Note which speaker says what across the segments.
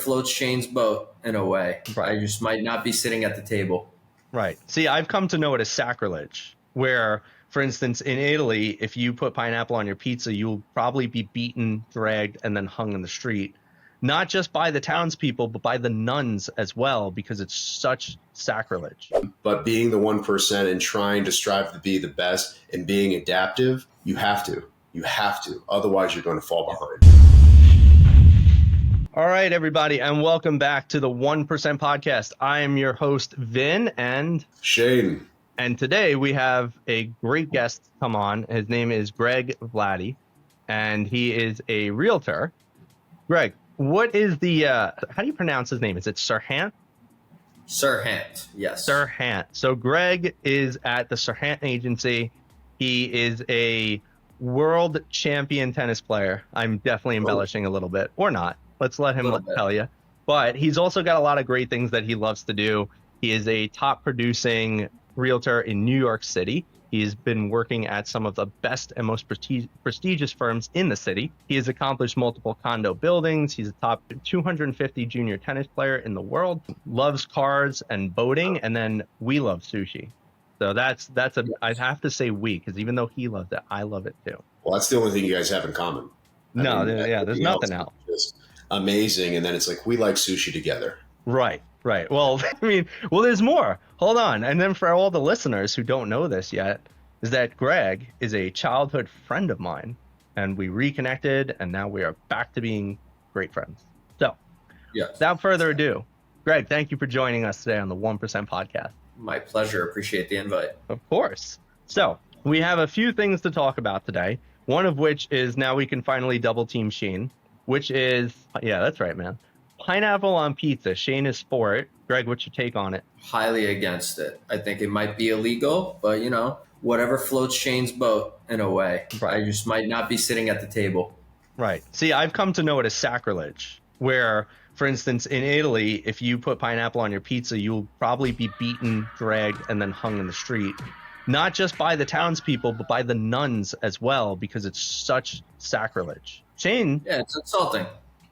Speaker 1: floats Shane's boat in a way.
Speaker 2: Right.
Speaker 1: I just might not be sitting at the table.
Speaker 2: Right. See, I've come to know it as sacrilege, where, for instance, in Italy, if you put pineapple on your pizza, you'll probably be beaten, dragged, and then hung in the street. Not just by the townspeople, but by the nuns as well, because it's such sacrilege.
Speaker 3: But being the 1% and trying to strive to be the best and being adaptive, you have to. You have to. Otherwise, you're going to fall behind.
Speaker 2: All right, everybody, and welcome back to the 1% podcast. I am your host, Vin, and
Speaker 3: Shane.
Speaker 2: And today we have a great guest come on. His name is Greg Vladi, and he is a realtor. Greg, what is the, how do you pronounce his name? Is it Serhant?
Speaker 1: Serhant, yes.
Speaker 2: Serhant. So Greg is at the Serhant Agency. He is a world champion tennis player. I'm definitely embellishing a little bit, or not. Let's let him tell you. But he's also got a lot of great things that he loves to do. He is a top producing realtor in New York City. He's been working at some of the best and most prestigious firms in the city. He has accomplished multiple condo buildings. He's a top 250 junior tennis player in the world, loves cars and boating, and then we love sushi. So I have to say we, because even though he loves it, I love it too.
Speaker 3: Well, that's the only thing you guys have in common.
Speaker 2: There's nothing else.
Speaker 3: Just amazing. And then it's like, we like sushi together.
Speaker 2: Right. Well, there's more. Hold on. And then for all the listeners who don't know this yet, is that Greg is a childhood friend of mine, and we reconnected, and now we are back to being great friends. So, without further ado, Greg, thank you for joining us today on the 1% podcast.
Speaker 1: My pleasure. Appreciate the invite.
Speaker 2: Of course. So, we have a few things to talk about today, one of which is now we can finally double team Shane, which is, that's right, man. Pineapple on pizza. Shane is for it. Greg, what's your take on it?
Speaker 1: Highly against it. I think it might be illegal, but whatever floats Shane's boat in a way.
Speaker 2: Right.
Speaker 1: I just might not be sitting at the table.
Speaker 2: Right. See, I've come to know it as sacrilege, where, for instance, in Italy, if you put pineapple on your pizza, you'll probably be beaten, dragged, and then hung in the street. Not just by the townspeople, but by the nuns as well, because it's such sacrilege. Shane.
Speaker 1: Yeah, it's insulting.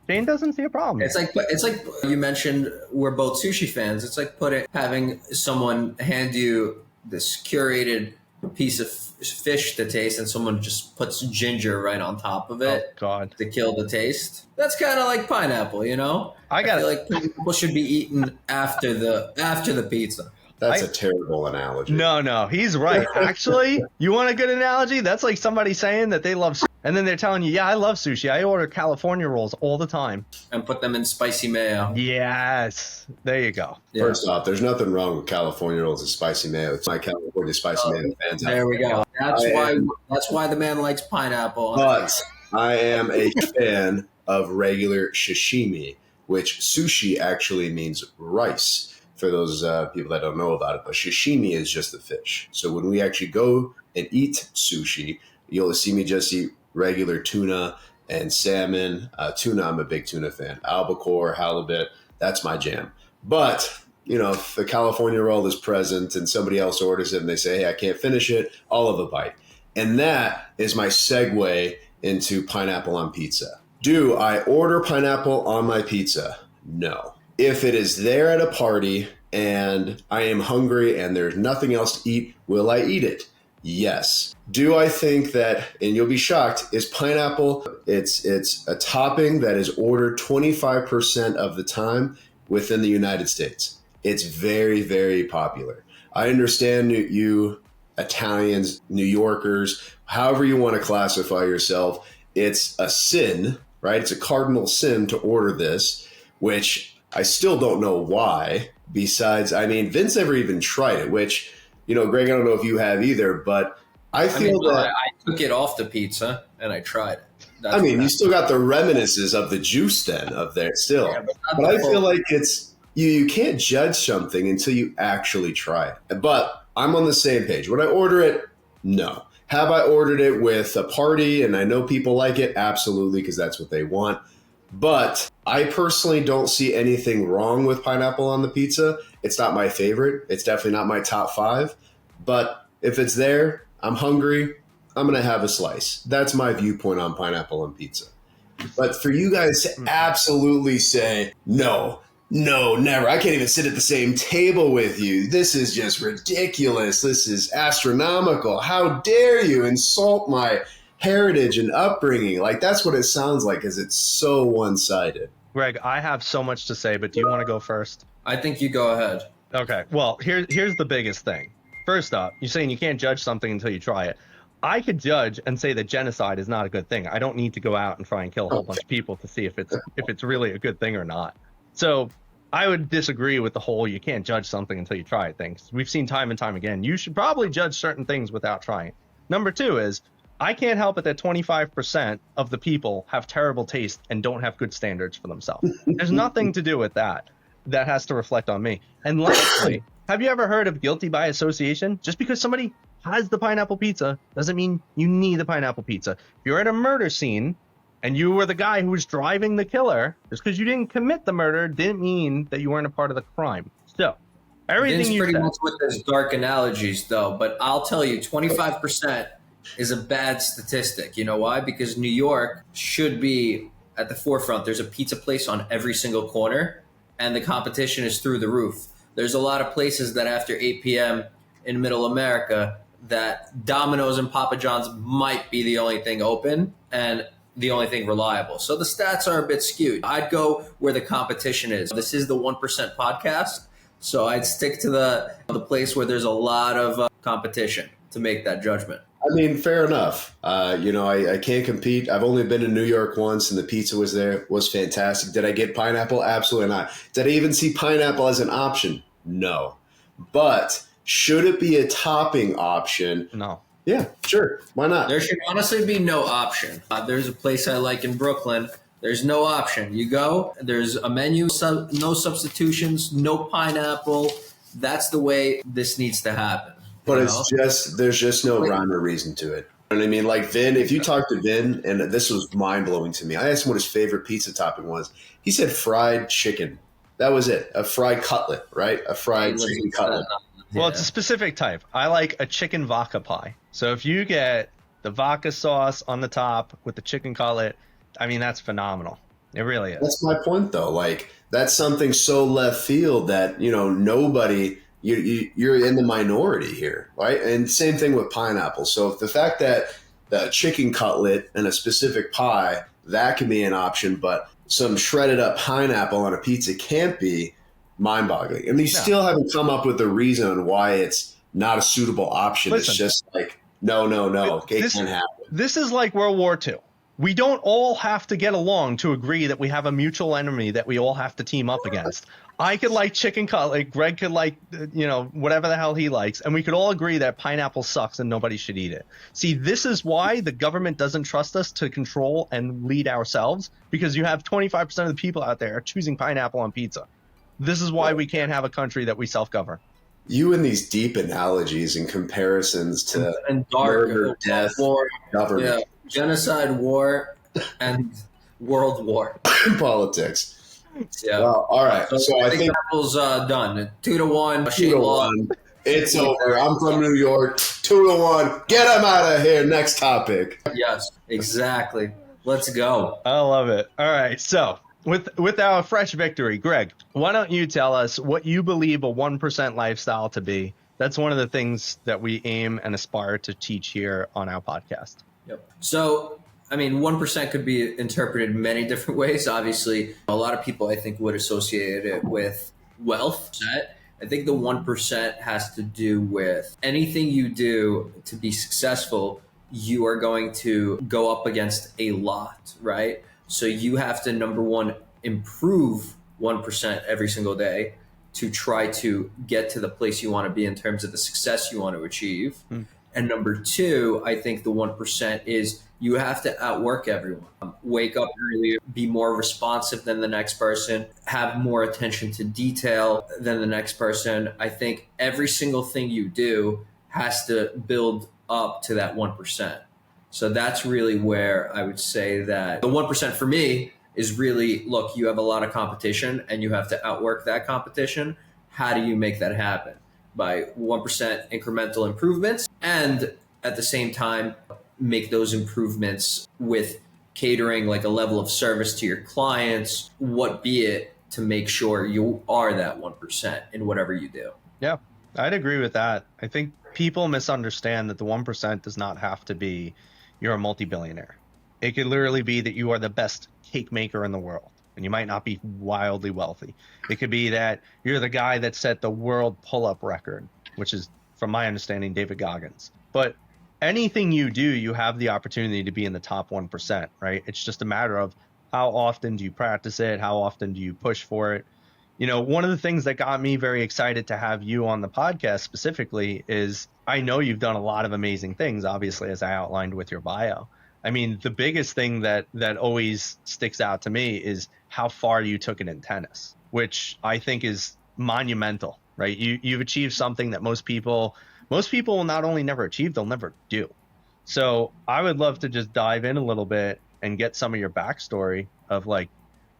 Speaker 2: Shane doesn't see a problem.
Speaker 1: It's like you mentioned we're both sushi fans. It's like having someone hand you this curated piece of fish to taste, and someone just puts ginger right on top of it.
Speaker 2: Oh, God.
Speaker 1: To kill the taste. That's kind of like pineapple, I feel like pineapple should be eaten after the pizza.
Speaker 3: That's a terrible analogy.
Speaker 2: No, he's right. Actually, you want a good analogy? That's like somebody saying that they love sushi, and then they're telling you, I love sushi. I order California rolls all the time.
Speaker 1: And put them in spicy mayo.
Speaker 2: Yes. There you go.
Speaker 3: Yeah. First off, there's nothing wrong with California rolls and spicy mayo. It's my California spicy mayo fans.
Speaker 1: There we go. That's why the man likes pineapple.
Speaker 3: But I am a fan of regular sashimi, which sushi actually means rice. For those people that don't know about it, but sashimi is just the fish. So when we actually go and eat sushi, you'll see me just eat regular tuna and salmon. Tuna, I'm a big tuna fan. Albacore, halibut, that's my jam. But, if the California roll is present and somebody else orders it and they say, hey, I can't finish it, I'll have a bite. And that is my segue into pineapple on pizza. Do I order pineapple on my pizza? No. If it is there at a party and I am hungry and there's nothing else to eat, will I eat it? Yes. Do I think that, and you'll be shocked, is pineapple, it's a topping that is ordered 25% of the time within the United States. It's very, very popular. I understand you Italians, New Yorkers, however you want to classify yourself, it's a sin, right? It's a cardinal sin to order this, which I still don't know why. Besides, Vince never even tried it, which, Greg, I don't know if you have either, but I
Speaker 1: took it off the pizza and I tried it.
Speaker 3: You still got the reminiscences of the juice then of there still. Yeah, but I feel like it's, you can't judge something until you actually try it. But I'm on the same page. Would I order it? No. Have I ordered it with a party and I know people like it? Absolutely, because that's what they want. But I personally don't see anything wrong with pineapple on the pizza. It's not my favorite. It's definitely not my top 5. But if it's there, I'm hungry, I'm going to have a slice. That's my viewpoint on pineapple on pizza. But for you guys to absolutely say, no, never. I can't even sit at the same table with you. This is just ridiculous. This is astronomical. How dare you insult my heritage and upbringing? Like, that's what it sounds like, is it's so one-sided.
Speaker 2: Greg, I have so much to say, but do you want to go first?
Speaker 1: I think you go ahead.
Speaker 2: Okay. Well, here's the biggest thing. First up, you're saying you can't judge something until you try it. I could judge and say that genocide is not a good thing. I don't need to go out and try and kill a whole bunch of people to see if it's really a good thing or not. So I would disagree with the whole you can't judge something until you try it thing. We've seen time and time again. You should probably judge certain things without trying. Number two is I can't help it that 25% of the people have terrible taste and don't have good standards for themselves. There's nothing to do with that. That has to reflect on me. And lastly, have you ever heard of guilty by association? Just because somebody has the pineapple pizza doesn't mean you need the pineapple pizza. If you're at a murder scene and you were the guy who was driving the killer, just because you didn't commit the murder didn't mean that you weren't a part of the crime. So everything you
Speaker 1: pretty
Speaker 2: said,
Speaker 1: much with those dark analogies, though. But I'll tell you, 25% is a bad statistic. You know why? Because New York should be at the forefront. There's a pizza place on every single corner, and the competition is through the roof. There's a lot of places that after 8 p.m. in Middle America, that Domino's and Papa John's might be the only thing open and the only thing reliable. So the stats are a bit skewed. I'd go where the competition is. This is the 1% podcast, so I'd stick to the place where there's a lot of competition to make that judgment.
Speaker 3: I mean, fair enough. I can't compete. I've only been in New York once, and the pizza was there. It was fantastic. Did I get pineapple? Absolutely not. Did I even see pineapple as an option? No. But should it be a topping option?
Speaker 2: no.
Speaker 3: Yeah, sure. Why not?
Speaker 1: There should honestly be no option. There's a place I like in Brooklyn. There's no option. You go, there's a menu, no substitutions, no pineapple. That's the way this needs to happen.
Speaker 3: But there's just no rhyme or reason to it. You know what I mean? Like Vin, if you talk to Vin, and this was mind-blowing to me. I asked him what his favorite pizza topping was. He said fried chicken. That was it. A fried cutlet, right? A fried chicken cutlet.
Speaker 2: Well, it's a specific type. I like a chicken vodka pie. So if you get the vodka sauce on the top with the chicken cutlet, I mean, that's phenomenal. It really is.
Speaker 3: That's my point, though. Like, that's something so left field that, nobody, you're in the minority here, right? And same thing with pineapple. So if the fact that the chicken cutlet and a specific pie, that can be an option, but some shredded up pineapple on a pizza can't be, mind-boggling. And you still haven't come up with a reason on why it's not a suitable option.
Speaker 2: Listen,
Speaker 3: it's just like, no. It can't happen.
Speaker 2: This is like World War II. We don't all have to get along to agree that we have a mutual enemy that we all have to team up against. I could like chicken cutlet. Greg could like, whatever the hell he likes. And we could all agree that pineapple sucks and nobody should eat it. See, this is why the government doesn't trust us to control and lead ourselves, because you have 25% of the people out there choosing pineapple on pizza. This is why we can't have a country that we self-govern.
Speaker 3: You and these deep analogies and comparisons to
Speaker 1: and dark
Speaker 3: murder, death,
Speaker 1: war,
Speaker 3: government,
Speaker 1: genocide, war, and world war
Speaker 3: politics.
Speaker 1: Yeah.
Speaker 3: Well, all right. So I think
Speaker 1: Apple's done. 2-1.
Speaker 3: 2-1. It's over. I'm from New York. 2-1. Get him out of here. Next topic.
Speaker 1: Yes, exactly. Let's go.
Speaker 2: I love it. All right. So with our fresh victory, Greg, why don't you tell us what you believe a 1% lifestyle to be? That's one of the things that we aim and aspire to teach here on our podcast.
Speaker 1: Yep. So, 1% could be interpreted many different ways. Obviously, a lot of people, I think, would associate it with wealth. I think the 1% has to do with anything you do to be successful, you are going to go up against a lot, right? So you have to, number one, improve 1% every single day to try to get to the place you want to be in terms of the success you want to achieve. And number two, I think the 1% is you have to outwork everyone. Wake up earlier, be more responsive than the next person, have more attention to detail than the next person. I think every single thing you do has to build up to that 1%. So that's really where I would say that the 1% for me is really, look, you have a lot of competition and you have to outwork that competition. How do you make that happen? By 1% incremental improvements, and at the same time, make those improvements with catering like a level of service to your clients, what be it, to make sure you are that 1% in whatever you do.
Speaker 2: Yeah, I'd agree with that. I think people misunderstand that the 1% does not have to be you're a multi-billionaire. It could literally be that you are the best cake maker in the world and you might not be wildly wealthy. It could be that you're the guy that set the world pull-up record, which is, from my understanding, David Goggins. But anything you do, you have the opportunity to be in the top 1%, right? It's just a matter of how often do you practice it? How often do you push for it? You know, one of the things that got me very excited to have you on the podcast specifically is I know you've done a lot of amazing things, obviously, as I outlined with your bio. I mean, the biggest thing that always sticks out to me is how far you took it in tennis, which I think is monumental, right? You've achieved something that most people will not only never achieve, they'll never do. So I would love to just dive in a little bit and get some of your backstory of like,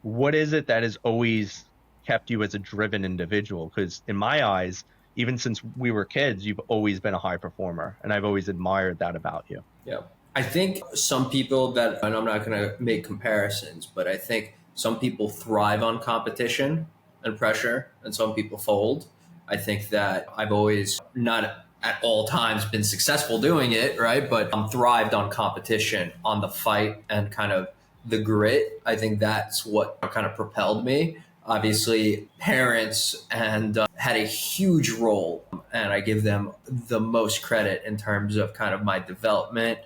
Speaker 2: what is it that has always kept you as a driven individual? Because in my eyes, even since we were kids, you've always been a high performer, and I've always admired that about you.
Speaker 1: Yeah. I think some people that, and I'm not going to make comparisons, but I think some people thrive on competition and pressure, and some people fold. I think that I've always not at all times been successful doing it, right? But thrived on competition, on the fight, and kind of the grit. I think that's what kind of propelled me. Obviously, parents and had a huge role, and I give them the most credit in terms of kind of my development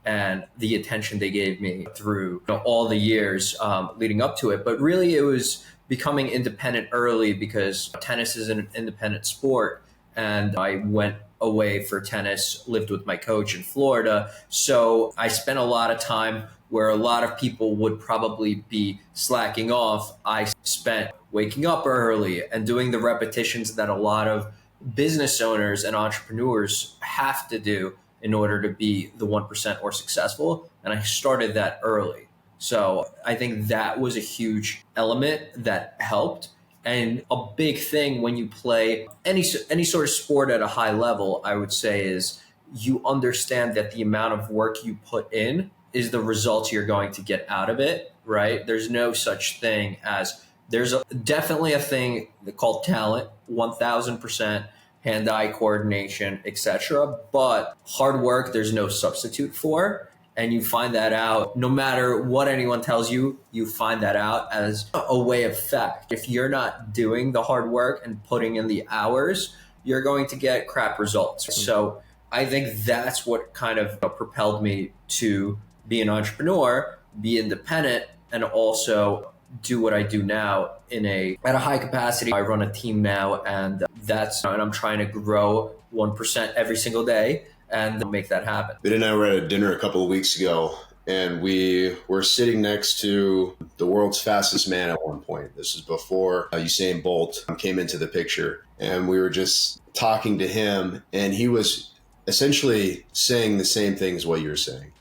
Speaker 1: and the attention they gave me through all the years leading up to it. But really, it was becoming independent early because tennis is an independent sport, and I went away for tennis, lived with my coach in Florida. So I spent a lot of time where a lot of people would probably be slacking off. I spent waking up early and doing the repetitions that a lot of business owners and entrepreneurs have to do in order to be the 1% or successful. And I started that early. So I think that was a huge element that helped. And a big thing when you play any sort of sport at a high level, I would say, is you understand that the amount of work you put in is the results you're going to get out of it, right? There's no such thing as, definitely a thing called talent, 1000%, hand-eye coordination, etc. But hard work, there's no substitute for. And you find that out no matter what anyone tells you, you find that out as a way of fact. If you're not doing the hard work and putting in the hours, you're going to get crap results. So I think that's what kind of propelled me to be an entrepreneur, be independent, and also do what I do now at a high capacity. I run a team now, and I'm trying to grow 1% every single day and make that happen.
Speaker 3: Ben and I were at a dinner a couple of weeks ago, and we were sitting next to the world's fastest man at one point. This is before Usain Bolt came into the picture, and we were just talking to him, and he was essentially saying the same thing as what you're saying.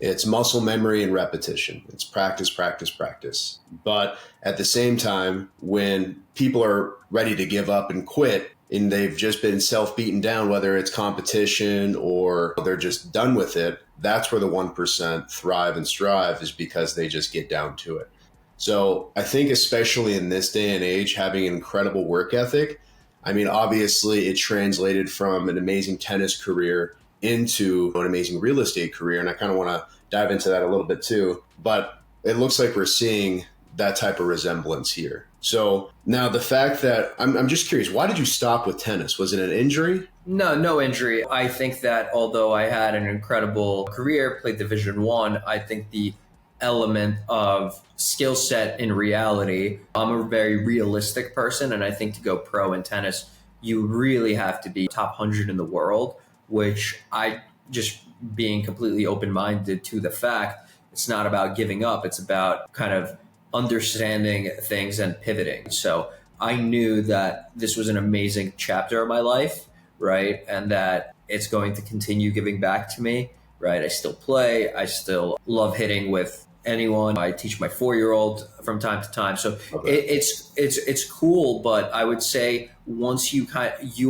Speaker 3: It's muscle memory and repetition. It's practice, practice, practice. But at the same time, when people are ready to give up and quit, and they've just been self-beaten down, whether it's competition or they're just done with it, that's where the 1% thrive and strive, is because they just get down to it. So I think especially in this day and age, having an incredible work ethic, I mean, obviously it translated from an amazing tennis career into an amazing real estate career. And I kind of want to dive into that a little bit too. But it looks like we're seeing that type of resemblance here. So now the fact that I'm just curious, why did you stop with tennis? Was it an injury?
Speaker 1: No injury. I think that although I had an incredible career, played Division I think the element of skill set in reality, I'm a very realistic person. And I think to go pro in tennis, you really have to be top 100 in the world, which I just being completely open-minded to the fact it's not about giving up. It's about kind of understanding things and pivoting. So I knew that this was an amazing chapter of my life, right? And that it's going to continue giving back to me, right? I still play. I still love hitting with anyone. I teach my 4-year-old from time to time. So it's cool. But I would say once you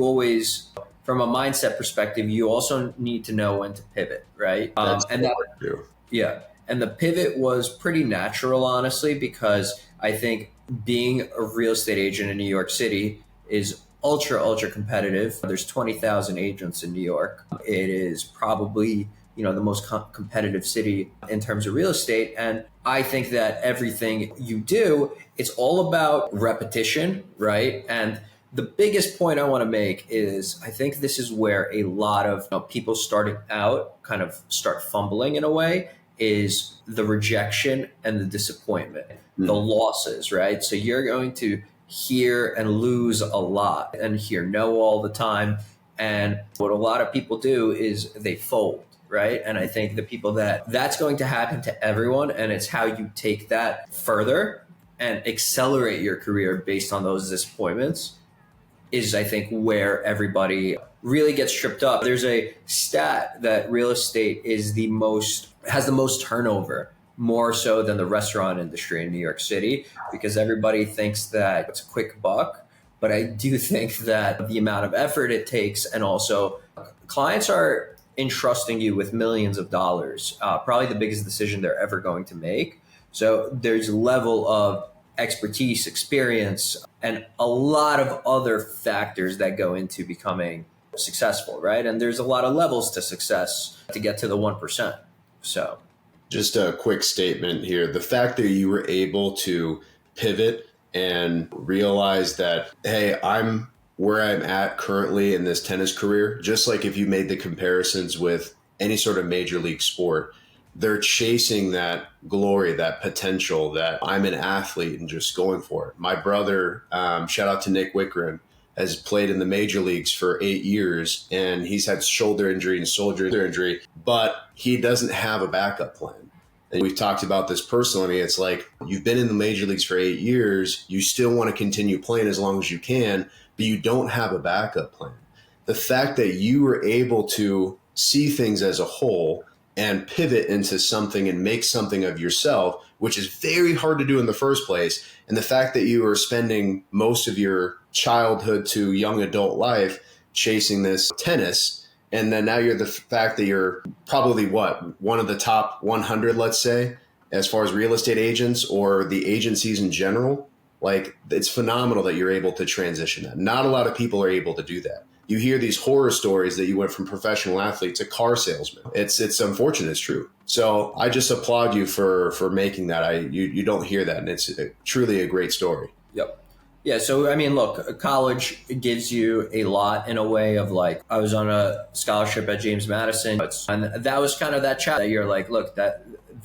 Speaker 1: always, from a mindset perspective, you also need to know when to pivot, right?
Speaker 3: Yeah.
Speaker 1: And the pivot was pretty natural, honestly, because I think being a real estate agent in New York City is ultra competitive. There's 20,000 agents in New York. It is probably, the most competitive city in terms of real estate. And I think that everything you do, it's all about repetition, right? And the biggest point I want to make is I think this is where a lot of people starting out kind of start fumbling in a way, is the rejection and the disappointment, the losses, right? So you're going to hear and lose a lot and hear no all the time. And what a lot of people do is they fold, right? And I think the people that's going to happen to everyone. And it's how you take that further and accelerate your career based on those disappointments is, I think, where everybody really gets tripped up. There's a stat that real estate has the most turnover, more so than the restaurant industry in New York City, because everybody thinks that it's a quick buck. But I do think that the amount of effort it takes, and also clients are entrusting you with millions of dollars, probably the biggest decision they're ever going to make. So there's a level of expertise, experience, and a lot of other factors that go into becoming successful, right? And there's a lot of levels to success to get to the 1%. So
Speaker 3: just a quick statement here. The fact that you were able to pivot and realize that, hey, I'm where I'm at currently in this tennis career, just like if you made the comparisons with any sort of major league sport, they're chasing that glory, that potential, that I'm an athlete and just going for it. My brother, shout out to Nick Wickren, has played in the major leagues for 8 years, and he's had shoulder injury and shoulder injury, but he doesn't have a backup plan. And we've talked about this personally. It's like, you've been in the major leagues for 8 years. You still want to continue playing as long as you can, but you don't have a backup plan. The fact that you were able to see things as a whole and pivot into something and make something of yourself, which is very hard to do in the first place. And the fact that you are spending most of your childhood to young adult life chasing this tennis, and then now you're the fact that you're probably one of the top 100, let's say, as far as real estate agents or the agencies in general. Like, it's phenomenal that you're able to transition that. Not a lot of people are able to do that. You hear these horror stories that you went from professional athlete to car salesman. It's unfortunate. It's true. So I just applaud you for making that. You don't hear that, and it's truly a great story.
Speaker 1: Yep. Yeah. So, I mean, look, college gives you a lot in a way of, like, I was on a scholarship at James Madison, and that was kind of that chat that you're like, look,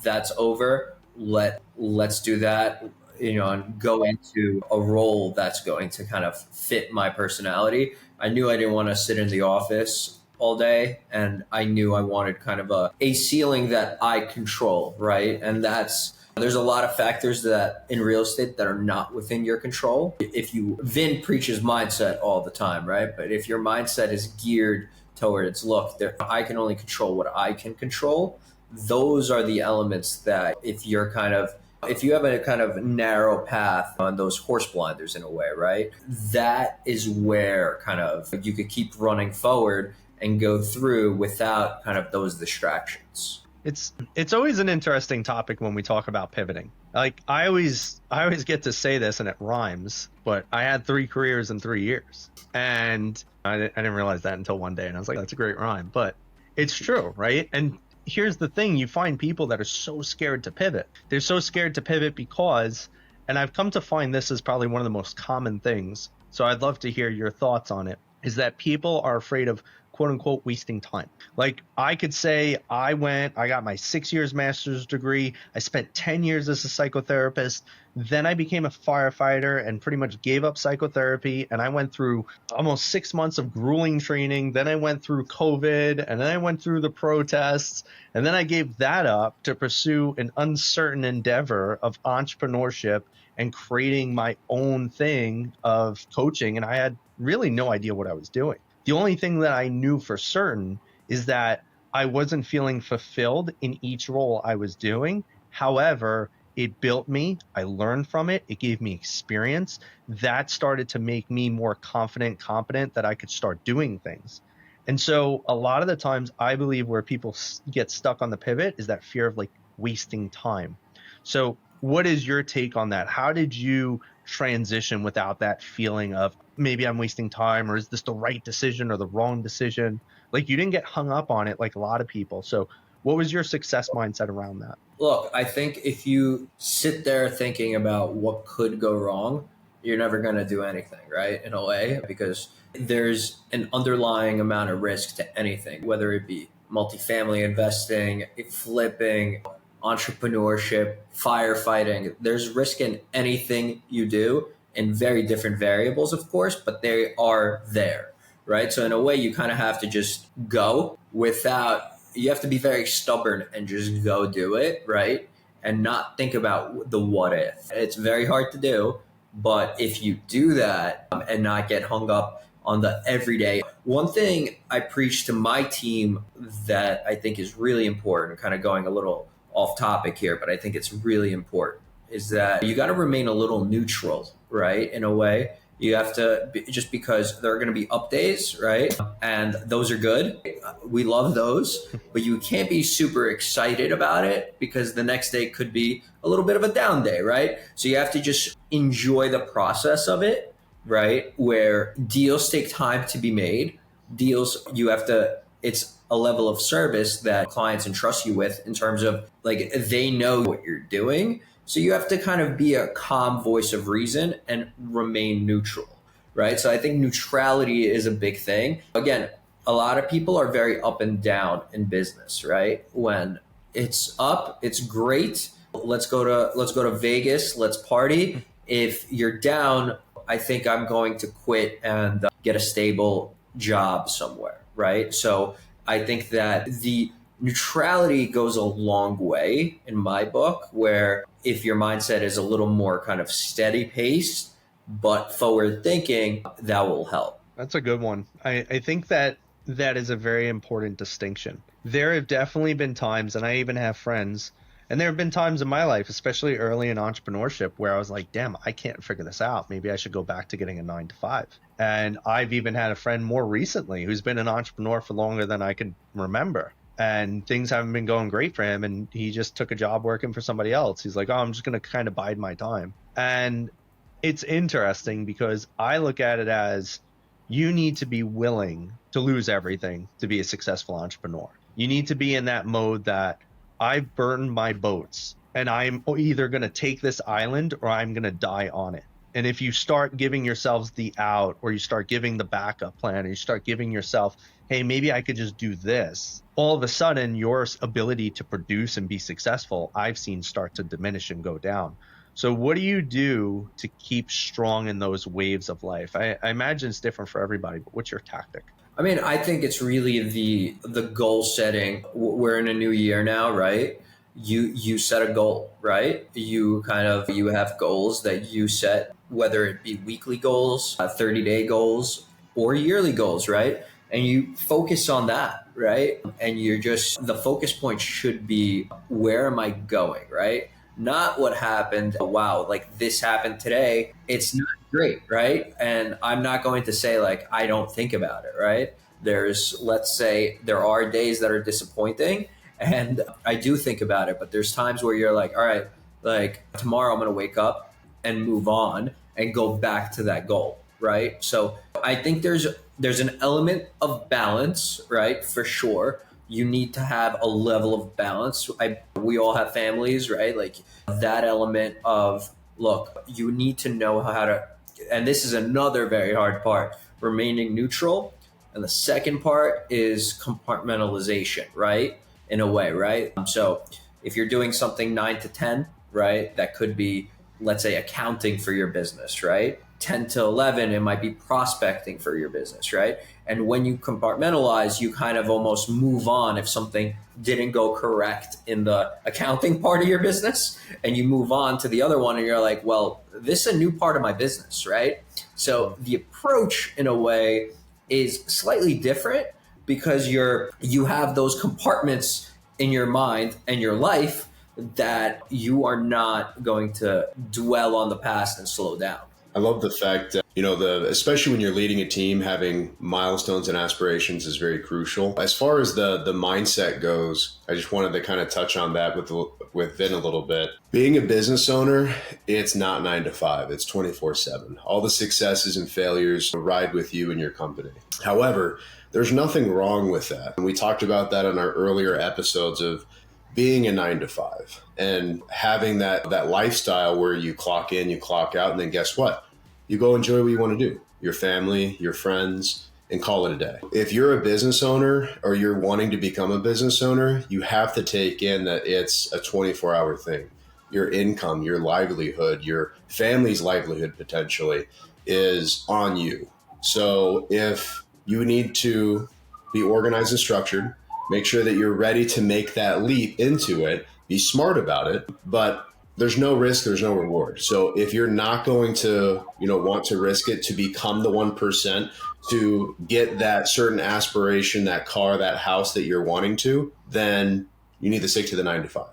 Speaker 1: that's over. Let's do that, and go into a role that's going to kind of fit my personality. I knew I didn't want to sit in the office all day, and I knew I wanted kind of a ceiling that I control, right? And there's a lot of factors that in real estate that are not within your control. Vin preaches mindset all the time, right? But if your mindset is geared towards, look, I can only control what I can control, those are the elements that if you have a kind of narrow path on those horse blinders in a way, right? That is where kind of you could keep running forward and go through without kind of those distractions.
Speaker 2: It's always an interesting topic when we talk about pivoting. Like, I always get to say this and it rhymes, but I had 3 careers in 3 years. And I didn't realize that until one day. And I was like, that's a great rhyme, but it's true, right? And here's the thing. You find people that are so scared to pivot. They're so scared to pivot because, and I've come to find this is probably one of the most common things, so I'd love to hear your thoughts on it, is that people are afraid of quote unquote wasting time. Like, I could say I got my 6 years master's degree. I spent 10 years as a psychotherapist. Then I became a firefighter and pretty much gave up psychotherapy. And I went through almost 6 months of grueling training. Then I went through COVID, and then I went through the protests. And then I gave that up to pursue an uncertain endeavor of entrepreneurship and creating my own thing of coaching. And I had really no idea what I was doing. The only thing that I knew for certain is that I wasn't feeling fulfilled in each role I was doing. However, it built me. I learned from it. It gave me experience. That started to make me more confident, competent, that I could start doing things. And so a lot of the times I believe where people get stuck on the pivot is that fear of, like, wasting time. So what is your take on that? How did you transition without that feeling of maybe I'm wasting time, or is this the right decision or the wrong decision? Like, you didn't get hung up on it like a lot of people. So what was your success mindset around that?
Speaker 1: Look, I think if you sit there thinking about what could go wrong, you're never going to do anything, right? In a way, because there's an underlying amount of risk to anything, whether it be multifamily investing, flipping, entrepreneurship, firefighting. There's risk in anything you do in very different variables, of course, but they are there, right? So in a way, you kind of have to just go without, you have to be very stubborn and just go do it, right? And not think about the what if. It's very hard to do, but if you do that and not get hung up on the everyday, one thing I preach to my team that I think is really important, kind of going a little off topic here, but I think it's really important, is that you got to remain a little neutral, right? In a way, you have to, just because there are going to be up days, right? And those are good. We love those, but you can't be super excited about it because the next day could be a little bit of a down day, right? So you have to just enjoy the process of it, right? Where deals take time to be made. Deals, you have to, it's a level of service that clients entrust you with in terms of like, they know what you're doing. So you have to kind of be a calm voice of reason and remain neutral, right? So I think neutrality is a big thing. Again, a lot of people are very up and down in business, right? When it's up, it's great. Let's go to Vegas, let's party. If you're down, I think I'm going to quit and get a stable job somewhere, right? So I think that the neutrality goes a long way in my book, where if your mindset is a little more kind of steady paced, but forward thinking, that will help.
Speaker 2: That's a good one. I think that is a very important distinction. There have definitely been times, and I even have friends, and there have been times in my life, especially early in entrepreneurship, where I was like, damn, I can't figure this out. Maybe I should go back to getting a 9 to 5. And I've even had a friend more recently who's been an entrepreneur for longer than I can remember. And things haven't been going great for him. And he just took a job working for somebody else. He's like, oh, I'm just going to kind of bide my time. And it's interesting because I look at it as you need to be willing to lose everything to be a successful entrepreneur. You need to be in that mode that I've burned my boats and I'm either going to take this island or I'm going to die on it. And if you start giving yourselves the out, or you start giving the backup plan, or you start giving yourself, hey, maybe I could just do this, all of a sudden your ability to produce and be successful, I've seen start to diminish and go down. So what do you do to keep strong in those waves of life? I imagine it's different for everybody, but what's your tactic?
Speaker 1: I mean, I think it's really the goal setting. We're in a new year now, right? You set a goal, right? You have goals that you set, whether it be weekly goals, 30-day goals, or yearly goals, right? And you focus on that, right? And the focus point should be, where am I going, right? Not what happened. Wow, like this happened today. It's not great, right? And I'm not going to say like, I don't think about it, right? Let's say there are days that are disappointing and I do think about it, but there's times where you're like, all right, like tomorrow I'm going to wake up and move on and go back to that goal, right? So I think there's an element of balance, right? For sure. You need to have a level of balance. We all have families, right? Like that element of, look, you need to know how to, and this is another very hard part, remaining neutral. And the second part is compartmentalization, right? In a way, right? So if you're doing something 9 to 10, right? That could be, let's say, accounting for your business, right? 10 to 11, it might be prospecting for your business, right? And when you compartmentalize, you kind of almost move on if something didn't go correct in the accounting part of your business, and you move on to the other one and you're like, well, this is a new part of my business, right? So the approach in a way is slightly different because you have those compartments in your mind and your life that you are not going to dwell on the past and slow down.
Speaker 3: I love the fact that, especially when you're leading a team, having milestones and aspirations is very crucial. As far as the mindset goes, I just wanted to kind of touch on that with Vin a little bit. Being a business owner, it's not 9 to 5, it's 24/7. All the successes and failures ride with you and your company. However, there's nothing wrong with that. And we talked about that in our earlier episodes of being a 9 to 5 and having that lifestyle where you clock in, you clock out, and then guess what? You go enjoy what you want to do, your family, your friends, and call it a day. If you're a business owner or you're wanting to become a business owner, you have to take in that it's a 24-hour thing. Your income, your livelihood, your family's livelihood potentially is on you. So if you need to be organized and structured, make sure that you're ready to make that leap into it. Be smart about it, but there's no risk, there's no reward. So if you're not going to, want to risk it to become the 1%, to get that certain aspiration, that car, that house that you're wanting to, then you need to stick to the 9 to 5.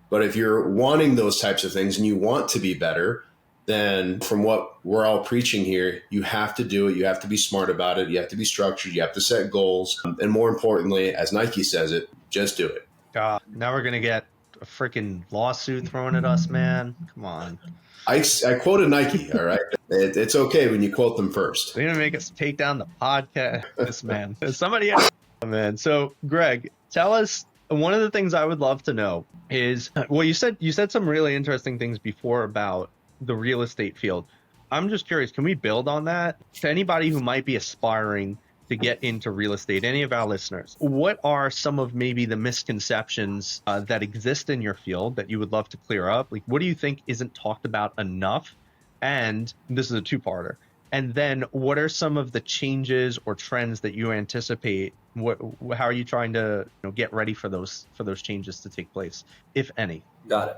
Speaker 3: But if you're wanting those types of things and you want to be better, then from what we're all preaching here, you have to do it. You have to be smart about it. You have to be structured. You have to set goals. And more importantly, as Nike says it, just do it.
Speaker 2: Now we're going to get a freaking lawsuit thrown at us, man. Come on.
Speaker 3: I quoted Nike, all right? It's okay when you quote them first.
Speaker 2: They're going to make us take down the podcast, this man. Somebody else, man. So, Greg, tell us, one of the things I would love to know is, well, you said some really interesting things before about the real estate field. I'm just curious, can we build on that? To anybody who might be aspiring to get into real estate, any of our listeners, what are some of maybe the misconceptions that exist in your field that you would love to clear up? Like, what do you think isn't talked about enough? And this is a two-parter. And then what are some of the changes or trends that you anticipate? How are you trying to get ready for those changes to take place, if any?
Speaker 1: Got it.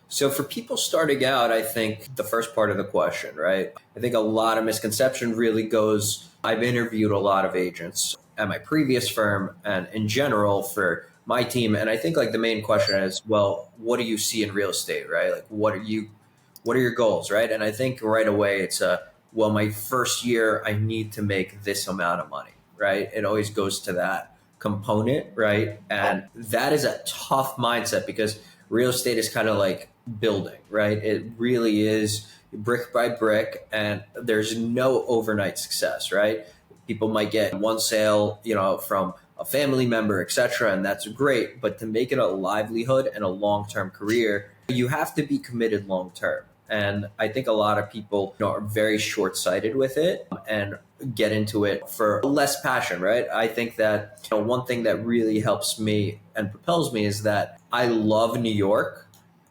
Speaker 1: So for people starting out, I think the first part of the question, right? I think a lot of misconception really goes, I've interviewed a lot of agents at my previous firm and in general for my team. And I think like the main question is, well, what do you see in real estate, right? Like, what are your goals, right? And I think right away it's well, my first year, I need to make this amount of money, right? It always goes to that component, right? And that is a tough mindset because real estate is kind of like building, right? It really is brick by brick, and there's no overnight success, right? People might get one sale, from a family member, etc., and that's great. But to make it a livelihood and a long-term career, you have to be committed long-term. And I think a lot of people are very short-sighted with it and get into it for less passion, right? I think that one thing that really helps me and propels me is that I love New York.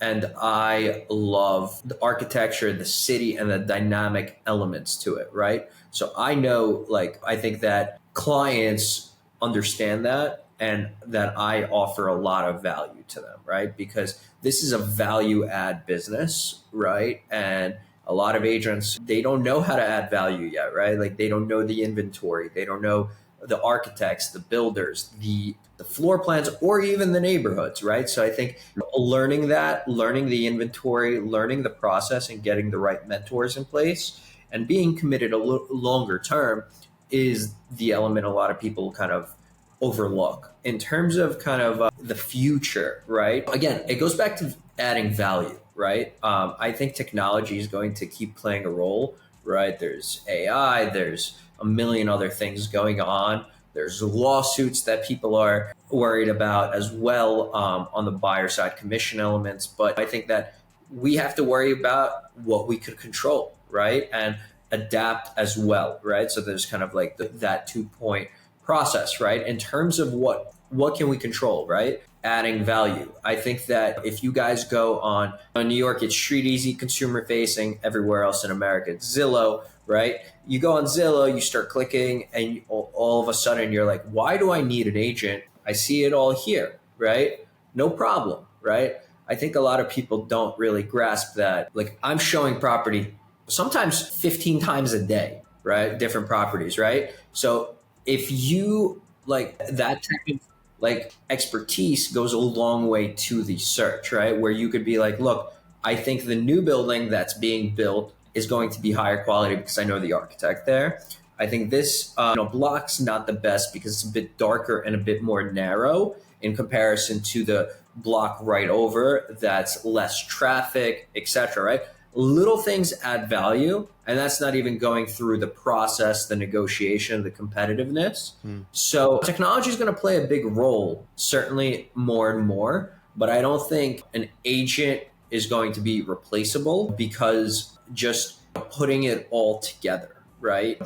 Speaker 1: And I love the architecture, the city, and the dynamic elements to it, right? So I know, I think that clients understand that and that I offer a lot of value to them, right? Because this is a value add business, right? And a lot of agents, they don't know how to add value yet, right? Like they don't know the inventory. They don't know the architects, the builders, the floor plans, or even the neighborhoods, right? So I think learning the inventory, learning the process, and getting the right mentors in place and being committed a longer term is the element a lot of people kind of overlook. In terms of kind of the future, right? Again, it goes back to adding value, right? I think technology is going to keep playing a role, right? There's AI, there's a million other things going on. There's lawsuits that people are worried about as well on the buyer side, commission elements. But I think that we have to worry about what we could control, right? And adapt as well, right? So there's kind of like that 2-point process, right? In terms of what can we control, right? Adding value. I think that if you guys go on New York, it's Street Easy, consumer facing. Everywhere else in America, it's Zillow, right? You go on Zillow, you start clicking, and all of a sudden you're like, why do I need an agent? I see it all here, right? No problem, right? I think a lot of people don't really grasp that. Like I'm showing property sometimes 15 times a day, right? Different properties, right? So if you like that type of expertise goes a long way to the search, right? Where you could be like, look, I think the new building that's being built is going to be higher quality because I know the architect there. I think this block's not the best because it's a bit darker and a bit more narrow in comparison to the block right over that's less traffic, etc. Right? Little things add value, and that's not even going through the process, the negotiation, the competitiveness. So technology is going to play a big role, certainly more and more, but I don't think an agent is going to be replaceable because just putting it all together, right?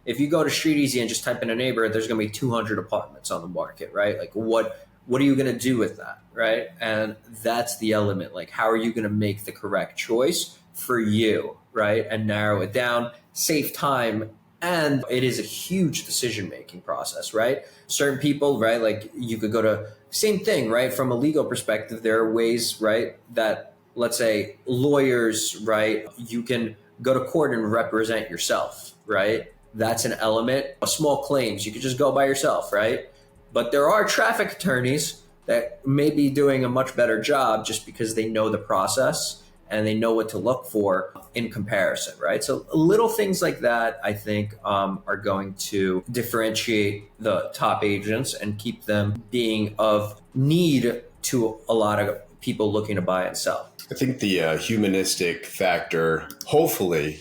Speaker 1: If you go to Street Easy and just type in a neighborhood, there's going to be 200 apartments on the market, right? Like what are you going to do with that, right? And that's the element. Like, how are you going to make the correct choice for you, right? And narrow it down, save time. And it is a huge decision-making process, right? Certain people, right? Like you could go to same thing, right? From a legal perspective, there are ways, right? That let's say lawyers, right? You can go to court and represent yourself, right? That's an element. Small claims, you could just go by yourself, right? But there are traffic attorneys that may be doing a much better job just because they know the process and they know what to look for in comparison, right? So little things like that, I think, are going to differentiate the top agents and keep them being of need to a lot of people looking to buy and sell.
Speaker 3: I think the humanistic factor, hopefully,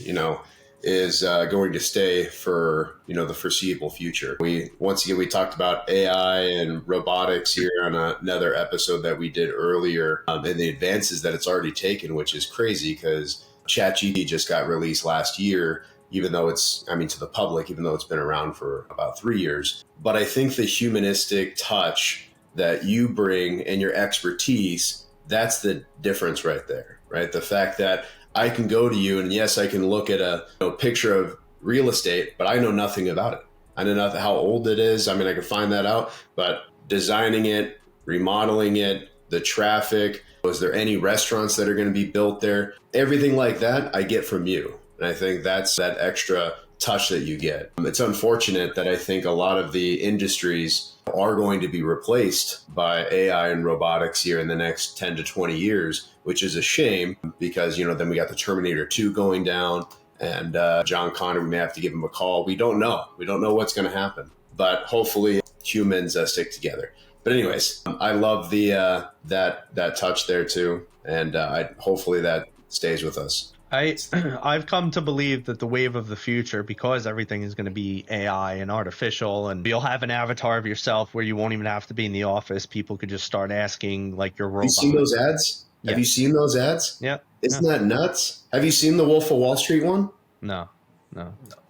Speaker 3: is going to stay for the foreseeable future. Once again we talked about AI and robotics here on another episode that we did earlier, and the advances that it's already taken, which is crazy because ChatGPT just got released last year, even though to the public, even though it's been around for about 3 years. But I think the humanistic touch that you bring and your expertise, that's the difference right there, right? The fact that I can go to you and yes, I can look at a picture of real estate, but I know nothing about it. I know nothing, how old it is. I can find that out, but designing it, remodeling it, the traffic, is there any restaurants that are going to be built there? Everything like that I get from you. And I think that's that extra touch that you get. It's unfortunate that I think a lot of the industries are going to be replaced by AI and robotics here in the next 10 to 20 years, which is a shame because, then we got the Terminator 2 going down and John Connor, we may have to give him a call. We don't know. We don't know what's going to happen, but hopefully humans stick together. But anyways, I love the that touch there too. And hopefully that stays with us.
Speaker 2: I've come to believe that the wave of the future, because everything is going to be AI and artificial, and you'll have an avatar of yourself where you won't even have to be in the office. People could just start asking like your robot.
Speaker 3: Have you seen those ads? Yeah. Have you seen those ads?
Speaker 2: Yeah.
Speaker 3: Isn't that nuts? Have you seen the Wolf of Wall Street one?
Speaker 2: No.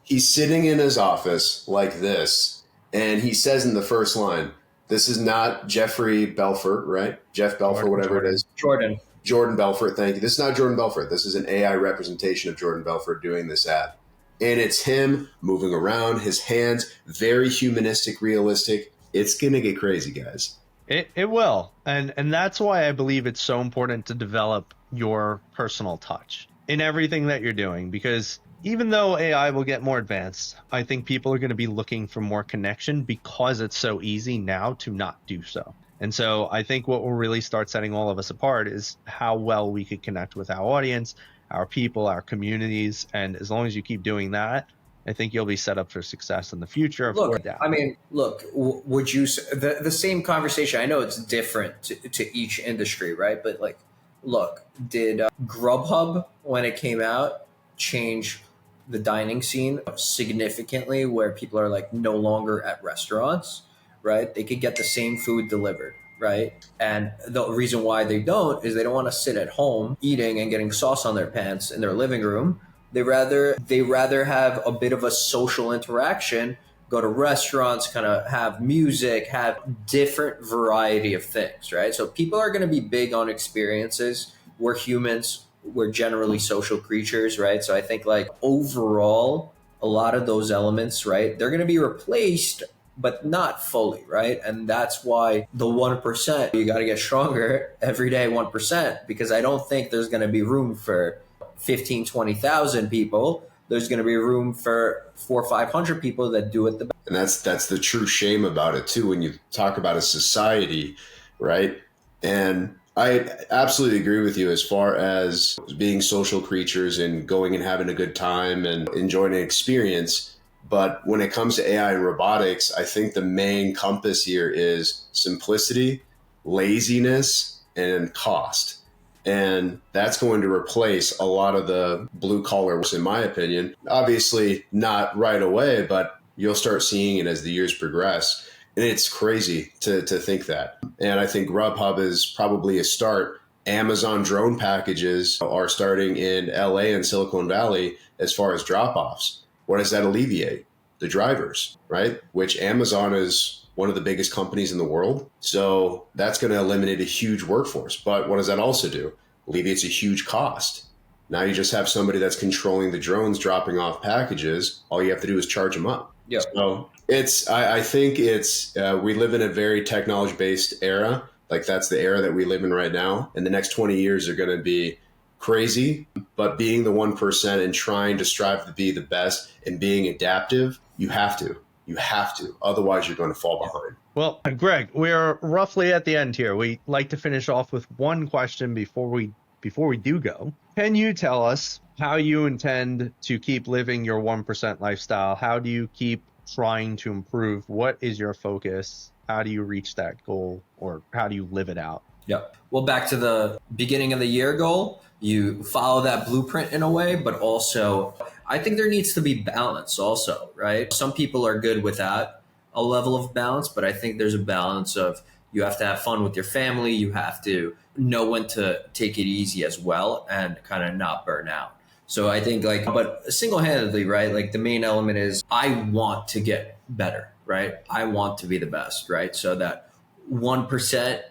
Speaker 3: He's sitting in his office like this, and he says in the first line, this is not Jeffrey Belfort, right? Jeff Belfort, whatever it is. Jordan Belfort, thank you. This is not Jordan Belfort. This is an AI representation of Jordan Belfort doing this ad. And it's him moving around, his hands, very humanistic, realistic. It's going to get crazy, guys.
Speaker 2: It will. And that's why I believe it's so important to develop your personal touch in everything that you're doing. Because even though AI will get more advanced, I think people are going to be looking for more connection because it's so easy now to not do so. And so I think what will really start setting all of us apart is how well we could connect with our audience, our people, our communities. And as long as you keep doing that, I think you'll be set up for success in the future.
Speaker 1: Would you, the same conversation, I know it's different to each industry, right? But did Grubhub, when it came out, change the dining scene significantly where people are no longer at restaurants? Right? They could get the same food delivered, right? And the reason why they don't is they don't want to sit at home eating and getting sauce on their pants in their living room. They rather have a bit of a social interaction, go to restaurants, kind of have music, have different variety of things, right? So people are going to be big on experiences. We're humans. We're generally social creatures, right? So I think overall, a lot of those elements, right, they're going to be replaced, but not fully, right? And that's why the 1%, you got to get stronger every day, 1%, because I don't think there's going to be room for 15, 20,000 people. There's going to be room for 400 or 500 people that do it the best.
Speaker 3: And that's the true shame about it too. When you talk about a society, right? And I absolutely agree with you as far as being social creatures and going and having a good time and enjoying an experience. But when it comes to AI and robotics, I think the main compass here is simplicity, laziness, and cost. And that's going to replace a lot of the blue collar work, in my opinion. Obviously, not right away, but you'll start seeing it as the years progress. And it's crazy to think that. And I think Grubhub is probably a start. Amazon drone packages are starting in LA and Silicon Valley as far as drop offs. What does that alleviate? The drivers, right? Which Amazon is one of the biggest companies in the world. So that's going to eliminate a huge workforce. But what does that also do? Alleviates a huge cost. Now you just have somebody that's controlling the drones dropping off packages. All you have to do is charge them up.
Speaker 1: Yeah.
Speaker 3: So I think we live in a very technology based era. Like that's the era that we live in right now. And the next 20 years are going to be crazy, but being the 1% and trying to strive to be the best and being adaptive, you have to. Otherwise, you're going to fall behind.
Speaker 2: Well, Greg, we're roughly at the end here. We like to finish off with one question before we do go. Can you tell us how you intend to keep living your 1% lifestyle? How do you keep trying to improve? What is your focus? How do you reach that goal, or how do you live it out?
Speaker 1: Yep. Well, back to the beginning of the year goal, you follow that blueprint in a way, but also I think there needs to be balance also, right? Some people are good without a level of balance, but I think there's a balance of you have to have fun with your family. You have to know when to take it easy as well and kind of not burn out. So I think but single-handedly, right? Like the main element is I want to get better, right? I want to be the best, right? So that 1%,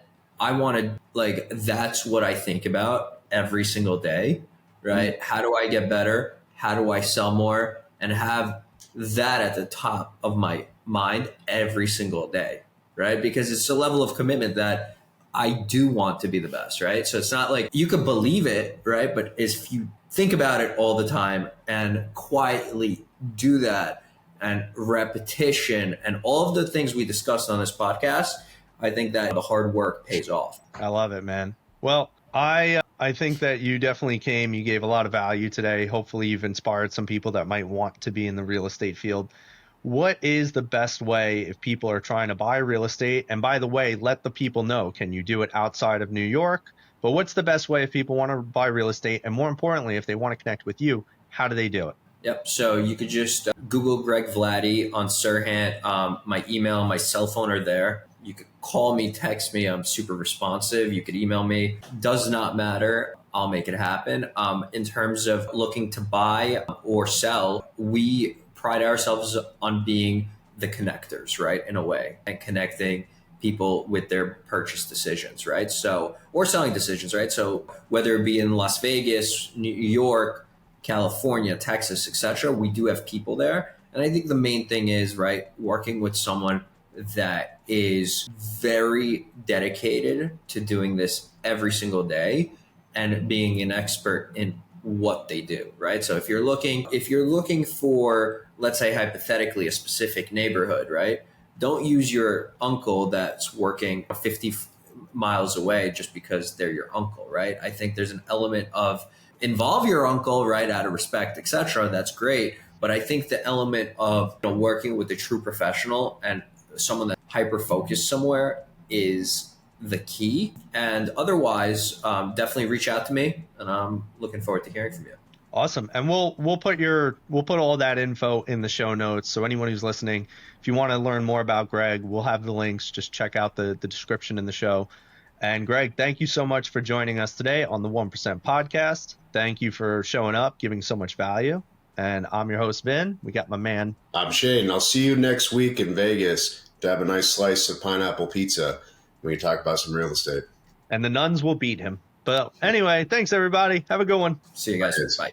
Speaker 1: I want to that's what I think about every single day, right? How do I get better? How do I sell more? And have that at the top of my mind every single day, right? Because it's a level of commitment that I do want to be the best, right? So it's not like you could believe it, right? But if you think about it all the time and quietly do that and repetition and all of the things we discussed on this podcast, I think that the hard work pays off.
Speaker 2: I love it, man. Well, I think that you definitely came. You gave a lot of value today. Hopefully you've inspired some people that might want to be in the real estate field. What is the best way if people are trying to buy real estate? And by the way, let the people know, can you do it outside of New York? But what's the best way if people want to buy real estate? And more importantly, if they want to connect with you, how do they do it?
Speaker 1: Yep. So you could just Google Greg Vladi on Serhant. My email, my cell phone are there. You could call me, text me. I'm super responsive. You could email me. Does not matter. I'll make it happen. In terms of looking to buy or sell, we pride ourselves on being the connectors, right? In a way, and connecting people with their purchase decisions, right? So, or selling decisions, right? So whether it be in Las Vegas, New York, California, Texas, etc., we do have people there. And I think the main thing is, right, working with someone that is very dedicated to doing this every single day and being an expert in what they do, right? So if you're looking for, let's say hypothetically, a specific neighborhood, right? Don't use your uncle that's working 50 miles away just because they're your uncle, right? I think there's an element of involve your uncle, right, out of respect, etc. That's great. But I think the element of working with a true professional and someone that's hyper-focused somewhere is the key. And otherwise, definitely reach out to me, and I'm looking forward to hearing from you.
Speaker 2: Awesome. And we'll put all that info in the show notes. So anyone who's listening, if you want to learn more about Greg, we'll have the links. Just check out the description in the show. And Greg, thank you so much for joining us today on the 1% podcast. Thank you for showing up, giving so much value. And I'm your host, Vin. We got my man.
Speaker 3: I'm Shane. I'll see you next week in Vegas to have a nice slice of pineapple pizza when we talk about some real estate.
Speaker 2: And the nuns will beat him. But anyway, thanks everybody. Have a good one.
Speaker 1: See you guys. Bye.